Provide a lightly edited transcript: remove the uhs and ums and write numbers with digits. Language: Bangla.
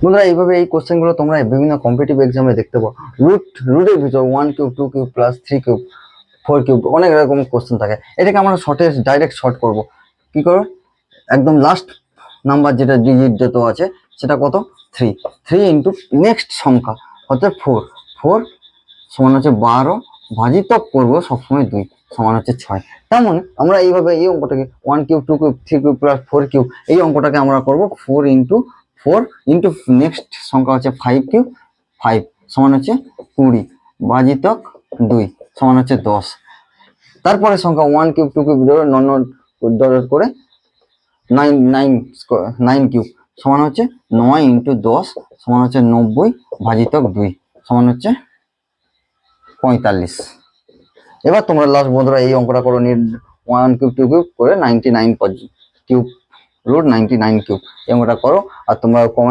বন্ধুরা এইভাবে এই কোশ্চেনগুলো তোমরা বিভিন্ন কম্পিটিটিভ এক্সামে দেখতে পাও। রুটের ভিতর 1 cube 2 cube plus 3 cube 4 cube অনেক রকম কোশ্চেন থাকে। এটাকে আমরা শর্টে ডাইরেক্ট শর্ট করব। কি করো, একদম লাস্ট নাম্বার যেটা ডিজিট যত আছে সেটা কত 3 ইন্টু নেক্সট সংখ্যা হচ্ছে 4 সমান হচ্ছে 12 ভাজিতক করবো সবসময় 2 সমান হচ্ছে 6। তার মানে আমরা এইভাবে এই অঙ্কটাকে 1 cube 2 cube 3 cube plus 4 cube এই অঙ্কটাকে আমরা করবো 4 ইন্টু নেক্সট সংখ্যা হচ্ছে 5 কিউব 5 সমান হচ্ছে 20 ভাজিতক 2 সমান হচ্ছে 10। তারপরে সংখ্যা 1 কিউব 2 কিউব ডট করে 9 কিউব সমান হচ্ছে 9 ইন্টু 10 সমান হচ্ছে 90 ভাজিতক 2 সমান হচ্ছে 45। এবার তোমরা লাস্ট বন্ধুরা এই অঙ্কটা করো 1 কিউব 2 কিউব করে 99 কিউব রুট 99 কিউব এই অঙ্কটা করো। আর তোমরা